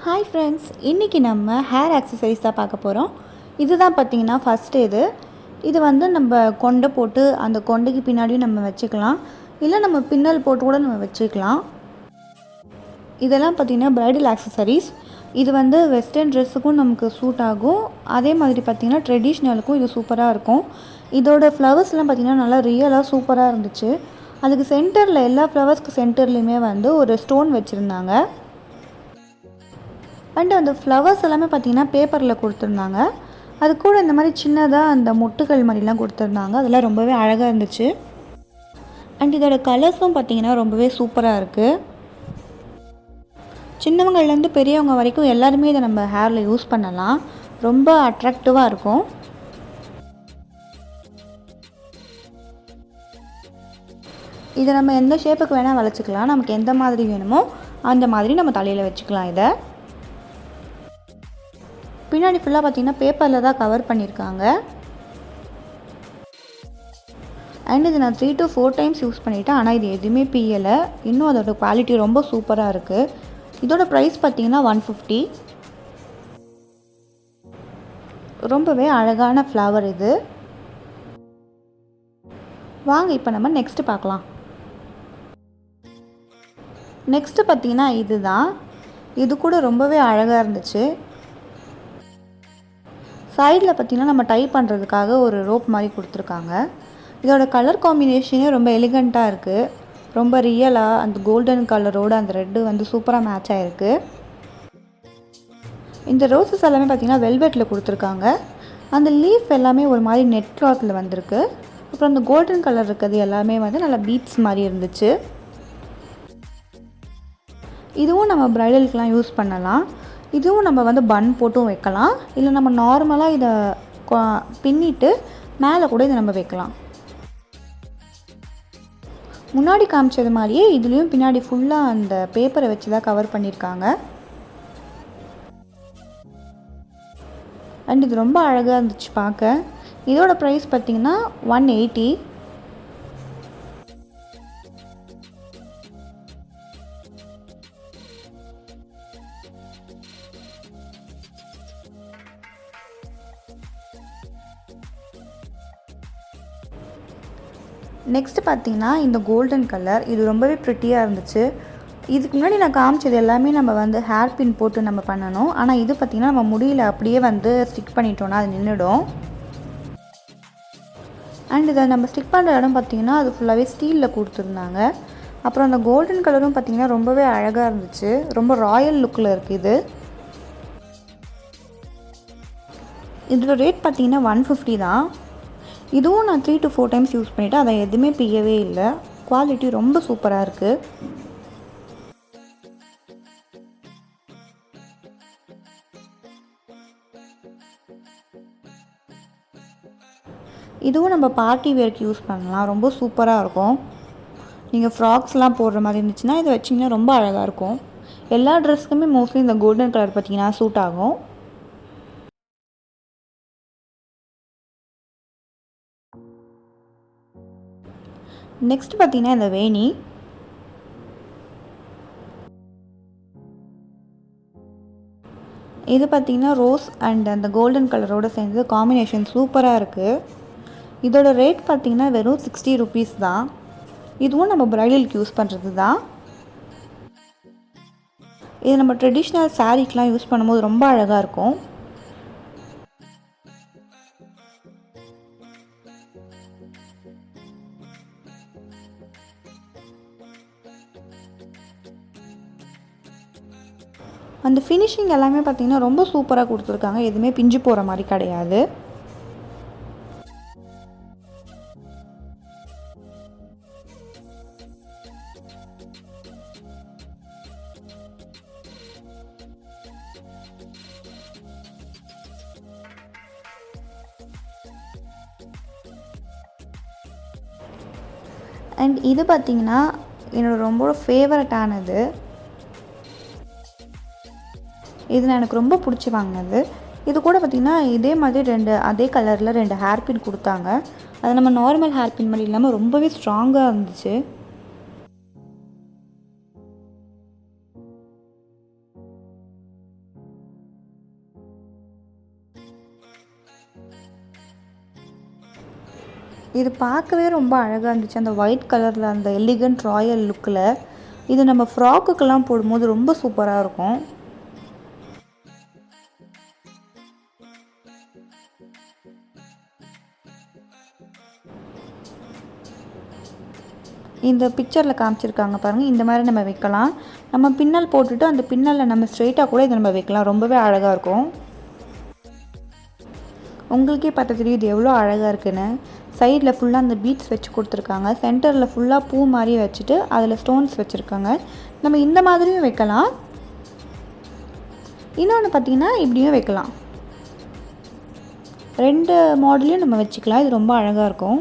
Hi friends, இன்றைக்கி நம்ம hair accessories தான் பார்க்க போகிறோம். இதுதான் பார்த்திங்கன்னா ஃபஸ்ட்டு இது வந்து நம்ம கொண்டை போட்டு அந்த கொண்டைக்கு பின்னாடியும் நம்ம வச்சுக்கலாம், இல்லை நம்ம பின்னல் போட்டு கூட நம்ம வச்சுக்கலாம். இதெல்லாம் பார்த்திங்கன்னா ப்ரைடல் ஆக்சசரிஸ். இது வந்து வெஸ்டர்ன் ட்ரெஸ்ஸுக்கும் நமக்கு சூட் ஆகும். அதே மாதிரி பார்த்திங்கன்னா ட்ரெடிஷ்னலுக்கும் இது சூப்பராக இருக்கும். இதோட ஃப்ளவர்ஸ்லாம் பார்த்திங்கன்னா நல்லா ரியலாக சூப்பராக இருந்துச்சு. அதுக்கு சென்டரில் எல்லா ஃப்ளவர்ஸ்க்கு சென்டர்லேயுமே வந்து ஒரு ஸ்டோன் வச்சுருந்தாங்க. அண்ட் அந்த ஃப்ளவர்ஸ் எல்லாமே பார்த்திங்கன்னா பேப்பரில் கொடுத்துருந்தாங்க. அது கூட இந்த மாதிரி சின்னதாக அந்த மொட்டுகள் மாதிரிலாம் கொடுத்துருந்தாங்க. அதெல்லாம் ரொம்பவே அழகாக இருந்துச்சு. அண்ட் இதோட கலர்ஸும் பார்த்திங்கன்னா ரொம்பவே சூப்பராக இருக்குது. சின்னவங்கள்லேருந்து பெரியவங்க வரைக்கும் எல்லாருமே இதை நம்ம ஹேரில் யூஸ் பண்ணலாம். ரொம்ப அட்ராக்டிவாக இருக்கும். இதை நம்ம எந்த ஷேப்புக்கு வேணால் வளைச்சிக்கலாம். நமக்கு எந்த மாதிரி வேணுமோ அந்த மாதிரி நம்ம தலையில் வச்சுக்கலாம். இதை பின்னாடி ஃபுல்லாக பார்த்திங்கன்னா பேப்பரில் தான் கவர் பண்ணியிருக்காங்க. அண்ட் இது நான் 3 to 4 டைம்ஸ் யூஸ் பண்ணிவிட்டேன். ஆனால் இது எதுவுமே பியலை. இன்னும் அதோட குவாலிட்டி ரொம்ப சூப்பராக இருக்குது. இதோட ப்ரைஸ் பார்த்திங்கன்னா 150. ரொம்பவே அழகான ஃப்ளவர் இது. வாங்க இப்போ நம்ம நெக்ஸ்ட்டு பார்க்கலாம். நெக்ஸ்ட்டு பார்த்திங்கன்னா இது கூட ரொம்பவே அழகாக இருந்துச்சு. சைடில் பார்த்திங்கன்னா நம்ம டை பண்ணுறதுக்காக ஒரு ரோப் மாதிரி கொடுத்துருக்காங்க. இதோட கலர் காம்பினேஷனே ரொம்ப எலிகண்ட்டாக இருக்குது. ரொம்ப ரியலாக அந்த கோல்டன் கலரோடு அந்த ரெட்டு வந்து சூப்பராக மேட்ச் ஆகிருக்கு. இந்த ரோசஸ் எல்லாமே பார்த்திங்கன்னா வெல்வெட்டில் கொடுத்துருக்காங்க. அந்த லீஃப் எல்லாமே ஒரு மாதிரி நெட் கிளாத்தில் வந்திருக்கு. அப்புறம் அந்த கோல்டன் கலர் இருக்கிறது எல்லாமே வந்து நல்லா பீட்ஸ் மாதிரி இருந்துச்சு. இதுவும் நம்ம ப்ரைடலுக்கெலாம் யூஸ் பண்ணலாம். இதுவும் நம்ம வந்து பன் போட்டும் வைக்கலாம், இல்லை நம்ம நார்மலாக இதை பின்னிட்டு மேலே கூட இதை நம்ம வைக்கலாம். முன்னாடி காமிச்சது மாதிரியே இதுலேயும் பின்னாடி ஃபுல்லாக அந்த பேப்பரை வச்சு தான் கவர் பண்ணியிருக்காங்க. அண்ட் இது ரொம்ப அழகாக இருந்துச்சு பார்க்க. இதோட ப்ரைஸ் பார்த்திங்கன்னா 180. நெக்ஸ்ட்டு பார்த்திங்கன்னா இந்த கோல்டன் கலர் இது ரொம்பவே ப்ரிட்டியாக இருந்துச்சு. இதுக்கு முன்னாடி நான் காமிச்சது எல்லாமே நம்ம வந்து ஹேர் பின் போட்டு நம்ம பண்ணணும். ஆனால் இது பார்த்திங்கன்னா நம்ம முடியல அப்படியே வந்து ஸ்டிக் பண்ணிட்டோன்னா அது நின்றுடும். அண்ட் இதை நம்ம ஸ்டிக் பண்ணுற இடம் பார்த்திங்கன்னா அது ஃபுல்லாகவே ஸ்டீலில் கொடுத்துருந்தாங்க. அப்புறம் அந்த கோல்டன் கலரும் பார்த்திங்கன்னா ரொம்பவே அழகாக இருந்துச்சு. ரொம்ப ராயல் லுக்கில் இருக்குது இதோட ரேட் பார்த்திங்கன்னா 150 தான். இதுவும் நான் 3 to 4 டைம்ஸ் யூஸ் பண்ணிவிட்டேன். அதை எதுவுமே பியவே இல்லை. குவாலிட்டி ரொம்ப சூப்பராக இருக்குது. இதுவும் நம்ம பார்ட்டி வேர்க்கு யூஸ் பண்ணலாம். ரொம்ப சூப்பராக இருக்கும். நீங்கள் ஃப்ராக்ஸ்லாம் போடுற மாதிரி இருந்துச்சுன்னா இதை வச்சிங்கன்னா ரொம்ப அழகாக இருக்கும். எல்லா ட்ரெஸ்க்குமே மோஸ்ட்லி இந்த கோல்டன் கலர் பார்த்திங்கன்னா சூட் ஆகும். நெக்ஸ்ட் பார்த்திங்கன்னா இந்த வேணி. இது பார்த்திங்கன்னா ரோஸ் அண்ட் அந்த கோல்டன் கலரோடு சேர்ந்து காம்பினேஷன் சூப்பராக இருக்குது. இதோட ரேட் பார்த்திங்கன்னா வெறும் 60 rupees தான். இதுவும் நம்ம ப்ரைடலுக்கு யூஸ் பண்ணுறது தான். இது நம்ம ட்ரெடிஷ்னல் சாரீக்கெலாம் யூஸ் பண்ணும்போது ரொம்ப அழகாக இருக்கும். அந்த ஃபினிஷிங் எல்லாமே பார்த்திங்கன்னா ரொம்ப சூப்பராக கொடுத்துருக்காங்க. எதுவுமே பிஞ்சு போகிற மாதிரி கிடையாது. அண்ட் இது பார்த்திங்கன்னா என்னோட ரொம்ப ஃபேவரட்டானது. இது நான் எனக்கு ரொம்ப பிடிச்சி வாங்கினது. இது கூட பார்த்திங்கன்னா இதே மாதிரி அதே கலரில் 2 ஹேர் பின் கொடுத்தாங்க. அது நம்ம நார்மல் ஹேர் பின் மாதிரி இல்லாமல் ரொம்பவே ஸ்ட்ராங்காக இருந்துச்சு. இது பார்க்கவே ரொம்ப அழகாக இருந்துச்சு. அந்த ஒயிட் கலரில் அந்த எலிகண்ட் ராயல் லுக்கில் இது நம்ம ஃப்ராக்குக்கெல்லாம் போடும்போது ரொம்ப சூப்பராக இருக்கும். இந்த பிக்சரில் காமிச்சிருக்காங்க பாருங்கள், இந்த மாதிரி நம்ம வைக்கலாம். நம்ம பின்னல் போட்டுட்டு அந்த பின்னலில் நம்ம ஸ்ட்ரெயிட்டாக கூட இதை நம்ம வைக்கலாம். ரொம்பவே அழகாக இருக்கும். உங்களுக்கே பார்த்து தெரியும் இது எவ்வளோ அழகாக இருக்குன்னு. சைடில் ஃபுல்லாக அந்த பீட்ஸ் வச்சு கொடுத்துருக்காங்க. சென்டரில் ஃபுல்லாக பூ மாதிரி வச்சுட்டு அதில் ஸ்டோன்ஸ் வச்சுருக்காங்க. நம்ம இந்த மாதிரியும் வைக்கலாம். இன்னொன்று பார்த்திங்கன்னா இப்படியும் வைக்கலாம். 2 மாடலையும் நம்ம வச்சுக்கலாம். இது ரொம்ப அழகாக இருக்கும்.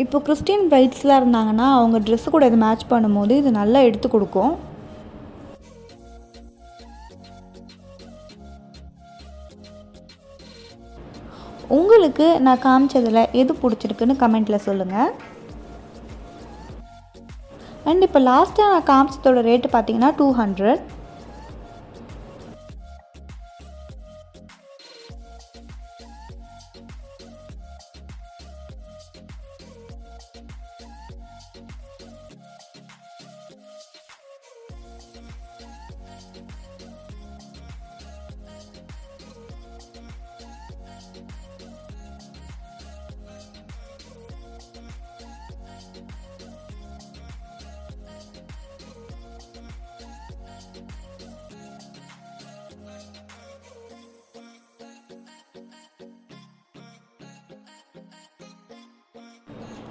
இப்போ கிறிஸ்டியன் பிரைட்ஸ்லாம் இருந்தாங்கன்னா அவங்க ட்ரெஸ்ஸு கூட இது மேட்ச் பண்ணும்போது இது நல்லா எடுத்து கொடுக்கும். உங்களுக்கு நான் காமிச்சதில் எது பிடிச்சிருக்குன்னு கமெண்ட்டில் சொல்லுங்கள். அண்ட் இப்போ லாஸ்ட்டாக நான் காமிச்சதோட ரேட்டு பார்த்தீங்கன்னா 200.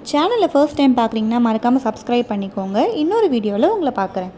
சேனலை ஃபர்ஸ்ட் டைம் பார்க்குறீங்கன்னா மறக்காமல் சப்ஸ்கிரைப் பண்ணிக்கோங்க. இன்னொரு வீடியோவில் உங்களை பார்க்குறேன்.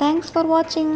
Thanks for watching.